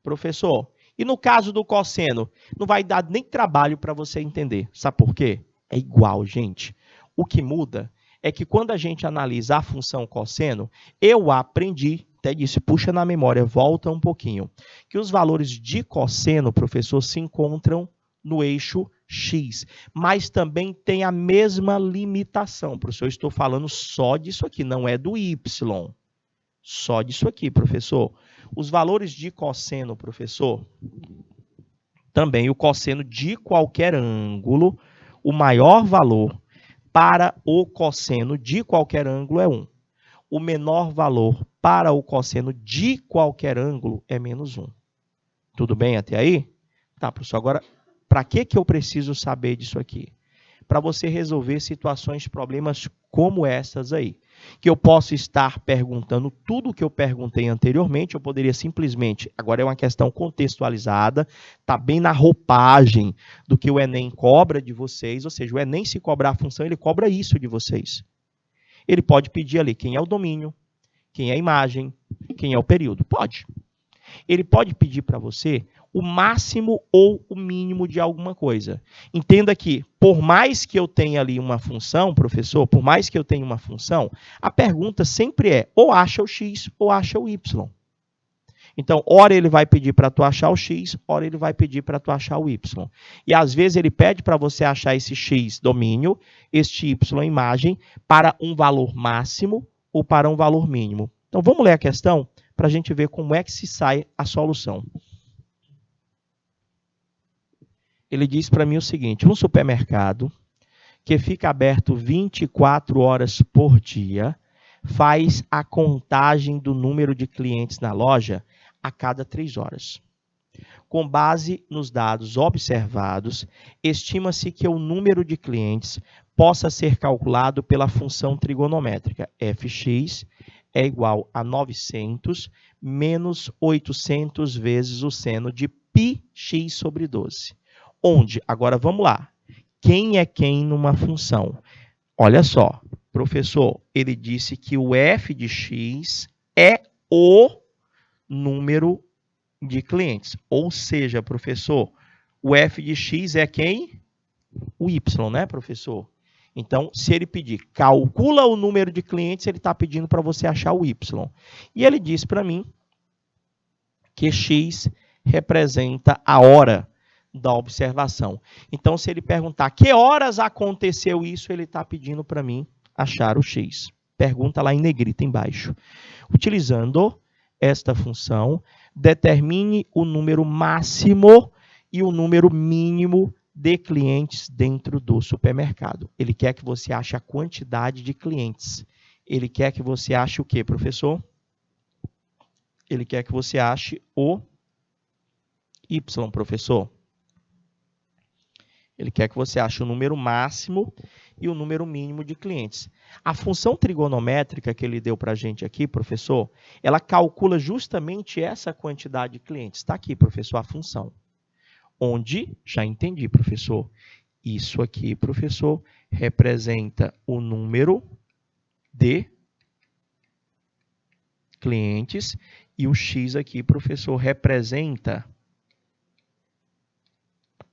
Professor, e no caso do cosseno, não vai dar nem trabalho para você entender. Sabe por quê? É igual, gente. O que muda é que quando a gente analisa a função cosseno, eu aprendi, até disse, puxa na memória, volta um pouquinho, que os valores de cosseno, professor, se encontram no eixo X, mas também tem a mesma limitação. Professor, eu estou falando só disso aqui, não é do Y. Só disso aqui, professor. Os valores de cosseno, professor, também o cosseno de qualquer ângulo, o maior valor para o cosseno de qualquer ângulo é 1. O menor valor para o cosseno de qualquer ângulo é menos 1. Tudo bem até aí? Tá, professor. Agora, para que eu preciso saber disso aqui? Para você resolver situações, problemas como essas aí. Que eu posso estar perguntando tudo o que eu perguntei anteriormente, eu poderia simplesmente, agora é uma questão contextualizada, está bem na roupagem do que o Enem cobra de vocês, ou seja, o Enem, se cobrar a função, ele cobra isso de vocês. Ele pode pedir ali quem é o domínio, quem é a imagem, quem é o período. Pode. Ele pode pedir para você o máximo ou o mínimo de alguma coisa. Entenda que, por mais que eu tenha ali uma função, professor, por mais que eu tenha uma função, a pergunta sempre é ou acha o x ou acha o y. Então, ora ele vai pedir para tu achar o x, ora ele vai pedir para tu achar o y. E às vezes ele pede para você achar esse x domínio, este y imagem, para um valor máximo ou para um valor mínimo. Então, vamos ler a questão para a gente ver como é que se sai a solução. Ele diz para mim o seguinte: um supermercado que fica aberto 24 horas por dia faz a contagem do número de clientes na loja a cada 3 horas. Com base nos dados observados, estima-se que o número de clientes possa ser calculado pela função trigonométrica fx é igual a 900 menos 800 vezes o seno de πx sobre 12. Onde, agora vamos lá, quem é quem numa função? Olha só, professor, ele disse que o f de x é o número de clientes. Ou seja, professor, o f de x é quem? O y, né, professor? Então, se ele pedir, calcula o número de clientes, ele está pedindo para você achar o y. E ele diz para mim que x representa a hora da observação. Então, se ele perguntar que horas aconteceu isso, ele está pedindo para mim achar o x. Pergunta lá em negrita embaixo. Utilizando esta função, determine o número máximo e o número mínimo de clientes dentro do supermercado. Ele quer que você ache a quantidade de clientes. Ele quer que você ache o quê, professor? Ele quer que você ache o y, professor. Ele quer que você ache o número máximo e o número mínimo de clientes. A função trigonométrica que ele deu para a gente aqui, professor, ela calcula justamente essa quantidade de clientes. Está aqui, professor, a função. Onde, já entendi, professor, isso aqui, professor, representa o número de clientes e o x aqui, professor, representa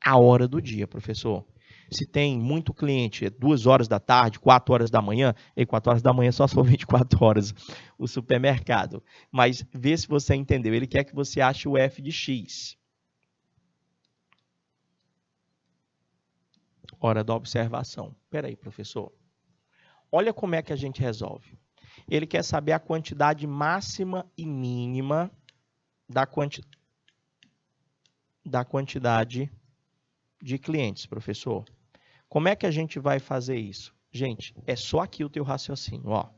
a hora do dia, professor. Se tem muito cliente, 2 horas da tarde, 4 horas da manhã, e 4 horas da manhã só são 24 horas o supermercado. Mas vê se você entendeu. Ele quer que você ache o f de x. Hora da observação. Espera aí, professor. Olha como é que a gente resolve. Ele quer saber a quantidade máxima e mínima da quantidade de clientes, professor. Como é que a gente vai fazer isso? Gente, é só aqui o teu raciocínio, ó.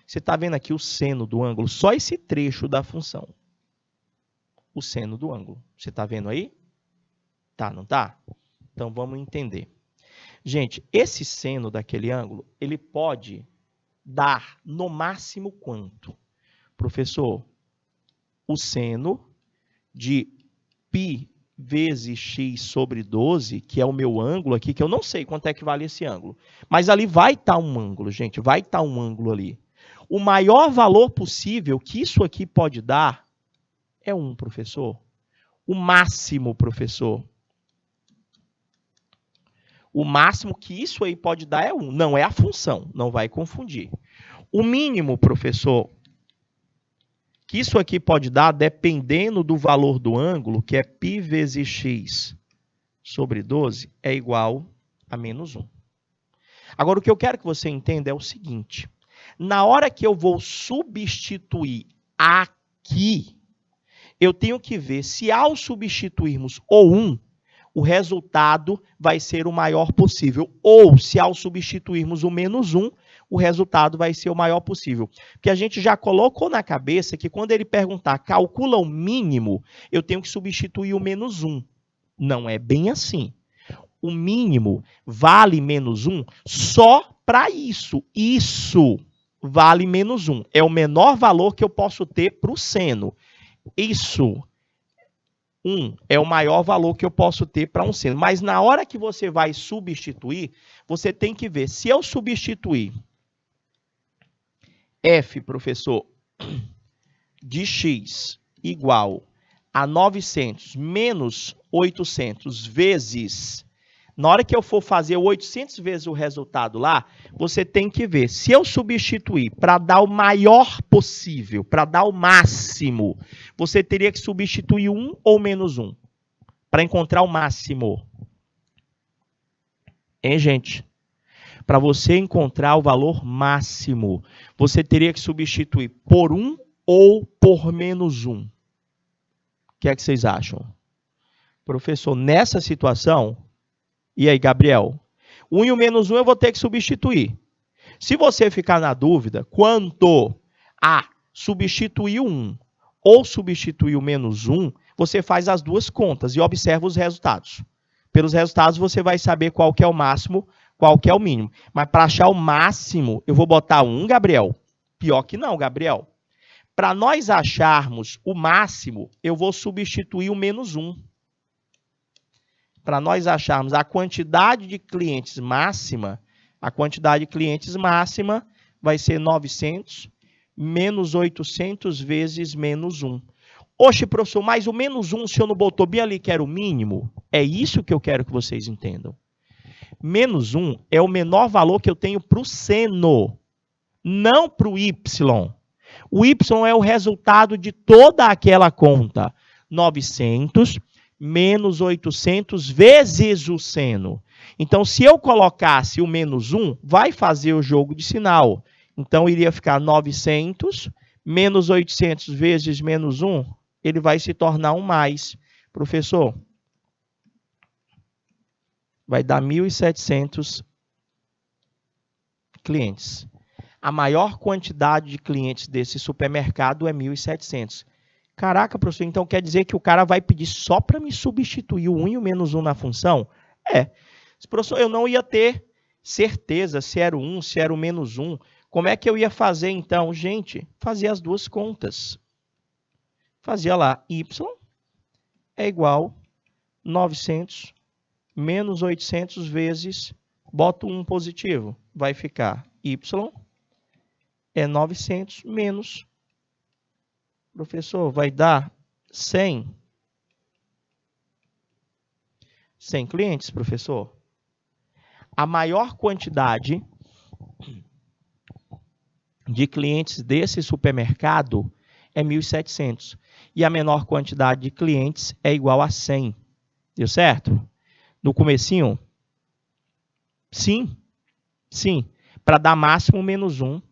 Você está vendo aqui o seno do ângulo, só esse trecho da função. O seno do ângulo. Você está vendo aí? Tá, não tá? Então, vamos entender. Gente, esse seno daquele ângulo, ele pode dar no máximo quanto? Professor, o seno de π vezes x sobre 12, que é o meu ângulo aqui, que eu não sei quanto é que vale esse ângulo. Mas ali vai estar um ângulo, gente, vai estar um ângulo ali. O maior valor possível que isso aqui pode dar é 1, professor. O máximo, professor. O máximo que isso aí pode dar é 1. Não é a função, não vai confundir. O mínimo, professor, que isso aqui pode dar, dependendo do valor do ângulo, que é π vezes x sobre 12, é igual a menos 1. Agora, o que eu quero que você entenda é o seguinte. Na hora que eu vou substituir aqui, eu tenho que ver se ao substituirmos o 1, o resultado vai ser o maior possível. Ou se ao substituirmos o menos 1, o resultado vai ser o maior possível. Porque a gente já colocou na cabeça que quando ele perguntar, calcula o mínimo, eu tenho que substituir o menos 1. Não é bem assim. O mínimo vale menos 1 só para isso. Isso vale menos 1. É o menor valor que eu posso ter para o seno. Isso 1 é o maior valor que eu posso ter para um seno. Mas na hora que você vai substituir, você tem que ver se eu substituir f, professor, de x igual a 900 menos 800 vezes... Na hora que eu for fazer 800 vezes o resultado lá, você tem que ver. Se eu substituir para dar o maior possível, para dar o máximo, você teria que substituir 1 ou menos 1 para encontrar o máximo. Hein, gente? Para você encontrar o valor máximo, você teria que substituir por 1 ou por menos 1. O que é que vocês acham? Professor, nessa situação, e aí, Gabriel? 1 e o menos 1 eu vou ter que substituir. Se você ficar na dúvida quanto a substituir o 1 ou substituir o menos 1, você faz as duas contas e observa os resultados. Pelos resultados você vai saber qual que é o máximo, qual que é o mínimo. Mas para achar o máximo, eu vou botar 1, Gabriel? Pior que não, Gabriel. Para nós acharmos o máximo, eu vou substituir o menos 1. Para nós acharmos a quantidade de clientes máxima, a quantidade de clientes máxima vai ser 900 menos 800 vezes menos 1. Oxe, professor, mas o menos 1 o senhor não botou bem ali que era o mínimo? É isso que eu quero que vocês entendam. Menos 1 é o menor valor que eu tenho para o seno, não para o y. O y é o resultado de toda aquela conta. 900 menos 800 vezes o seno. Então, se eu colocasse o menos 1, vai fazer o jogo de sinal. Então, iria ficar 900 menos 800 vezes menos 1, ele vai se tornar um mais. Professor, vai dar 1.700 clientes. A maior quantidade de clientes desse supermercado é 1.700. Caraca, professor, então quer dizer que o cara vai pedir só para me substituir o 1 e o menos 1 na função? É. Professor, eu não ia ter certeza se era o 1, se era o menos 1. Como é que eu ia fazer, então? Gente, fazia as duas contas. Fazia lá, y é igual 900 menos 800 vezes, boto 1 positivo, vai ficar y é 900 menos, professor, vai dar 100. 100 clientes, professor. A maior quantidade de clientes desse supermercado é 1.700. E a menor quantidade de clientes é igual a 100. Deu certo? No comecinho? Sim. Sim. Para dar máximo, menos 1.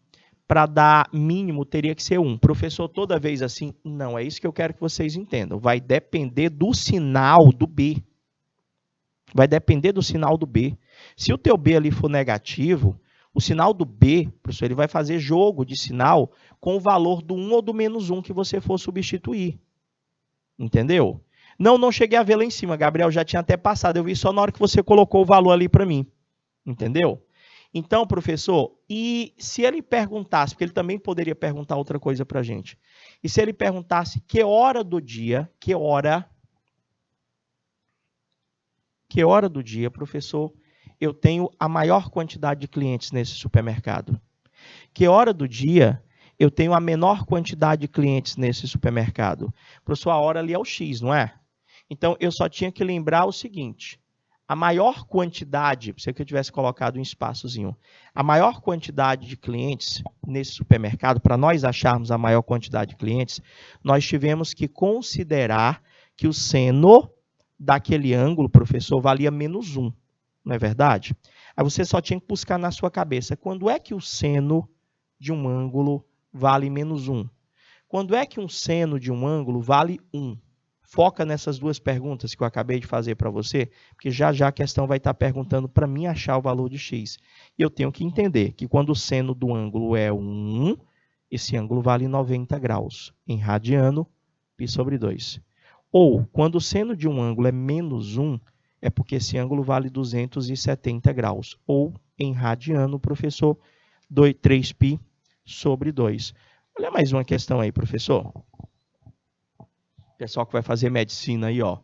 Para dar mínimo, teria que ser 1. Professor, toda vez assim? Não, é isso que eu quero que vocês entendam. Vai depender do sinal do B. Vai depender do sinal do B. Se o teu B ali for negativo, o sinal do B, professor, ele vai fazer jogo de sinal com o valor do 1 ou do menos 1 que você for substituir. Entendeu? Não cheguei a ver lá em cima, Gabriel, já tinha até passado. Eu vi só na hora que você colocou o valor ali para mim. Entendeu? Então, professor, e se ele perguntasse, porque ele também poderia perguntar outra coisa para a gente. E se ele perguntasse que hora do dia, que hora do dia, professor, eu tenho a maior quantidade de clientes nesse supermercado? Que hora do dia eu tenho a menor quantidade de clientes nesse supermercado? Professor, a hora ali é o X, não é? Então, eu só tinha que lembrar o seguinte. A maior quantidade, se eu tivesse colocado um espaçozinho, a maior quantidade de clientes nesse supermercado, para nós acharmos a maior quantidade de clientes, nós tivemos que considerar que o seno daquele ângulo, professor, valia menos 1. Não é verdade? Aí você só tinha que buscar na sua cabeça, quando é que o seno de um ângulo vale menos 1? Quando é que um seno de um ângulo vale 1? Foca nessas duas perguntas que eu acabei de fazer para você, porque já a questão vai estar perguntando para mim achar o valor de x. E eu tenho que entender que quando o seno do ângulo é 1, esse ângulo vale 90 graus. Em radiano, π sobre 2. Ou, quando o seno de um ângulo é menos 1, é porque esse ângulo vale 270 graus. Ou, em radiano, professor, 3π sobre 2. Olha mais uma questão aí, professor. Pessoal que vai fazer medicina aí, ó,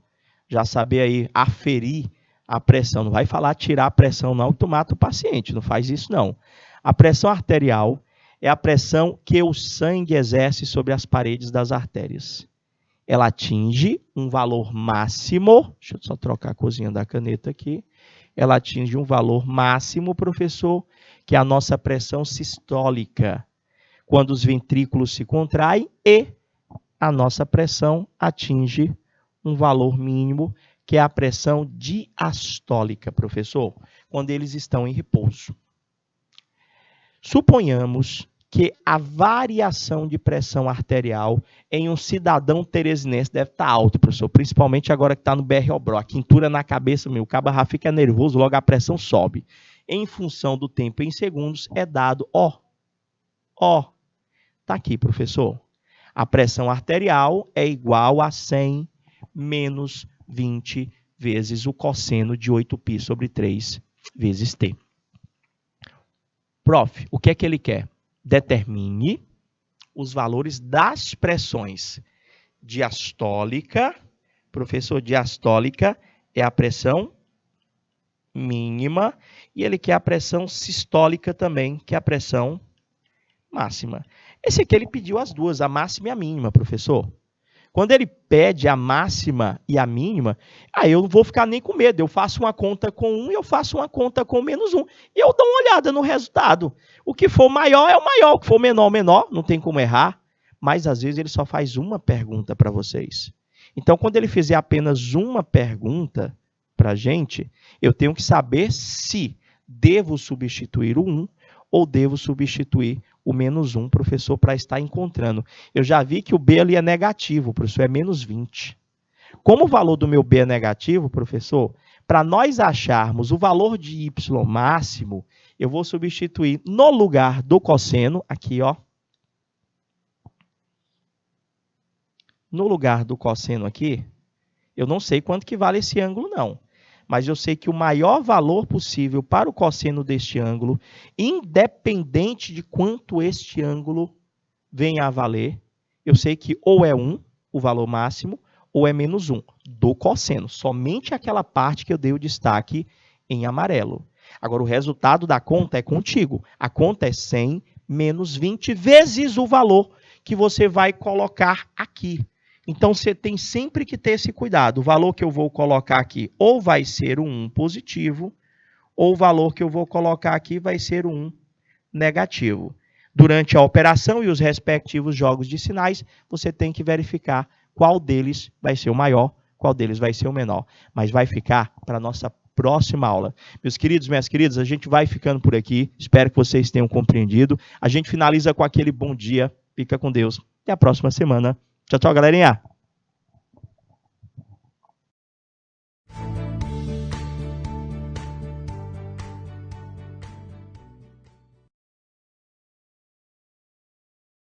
já saber aí aferir a pressão. Não vai falar tirar a pressão não, que tu mata o paciente. Não faz isso não. A pressão arterial é a pressão que o sangue exerce sobre as paredes das artérias. Ela atinge um valor máximo, deixa eu só trocar a corzinha da caneta aqui, ela atinge um valor máximo, professor, que é a nossa pressão sistólica, quando os ventrículos se contraem e a nossa pressão atinge um valor mínimo, que é a pressão diastólica, professor, quando eles estão em repouso. Suponhamos que a variação de pressão arterial em um cidadão teresinense deve estar alta, professor, principalmente agora que está no BR-Obró. A quintura na cabeça, meu, o cabo já fica nervoso, logo a pressão sobe. Em função do tempo em segundos, é dado, tá aqui, professor. A pressão arterial é igual a 100 menos 20 vezes o cosseno de 8π sobre 3 vezes t. Prof, o que é que ele quer? Determine os valores das pressões diastólica. Professor, diastólica é a pressão mínima e ele quer a pressão sistólica também, que é a pressão máxima. Esse aqui ele pediu as duas, a máxima e a mínima, professor. Quando ele pede a máxima e a mínima, aí eu não vou ficar nem com medo. Eu faço uma conta com 1 e eu faço uma conta com menos 1. E eu dou uma olhada no resultado. O que for maior é o maior, o que for menor, menor. Não tem como errar. Mas, às vezes, ele só faz uma pergunta para vocês. Então, quando ele fizer apenas uma pergunta para a gente, eu tenho que saber se devo substituir o 1 ou devo substituir o menos 1, professor, para estar encontrando. Eu já vi que o B ali é negativo, professor, é menos 20. Como o valor do meu B é negativo, professor, para nós acharmos o valor de Y máximo, eu vou substituir no lugar do cosseno, aqui, ó. No lugar do cosseno aqui, eu não sei quanto que vale esse ângulo, não. Mas eu sei que o maior valor possível para o cosseno deste ângulo, independente de quanto este ângulo venha a valer, eu sei que ou é 1, o valor máximo, ou é menos 1 do cosseno. Somente aquela parte que eu dei o destaque em amarelo. Agora, o resultado da conta é contigo. A conta é 100 menos 20 vezes o valor que você vai colocar aqui. Então, você tem sempre que ter esse cuidado. O valor que eu vou colocar aqui ou vai ser um 1 positivo, ou o valor que eu vou colocar aqui vai ser um 1 negativo. Durante a operação e os respectivos jogos de sinais, você tem que verificar qual deles vai ser o maior, qual deles vai ser o menor. Mas vai ficar para a nossa próxima aula. Meus queridos, minhas queridas, a gente vai ficando por aqui. Espero que vocês tenham compreendido. A gente finaliza com aquele bom dia. Fica com Deus. Até a próxima semana. Tchau, tchau, galerinha.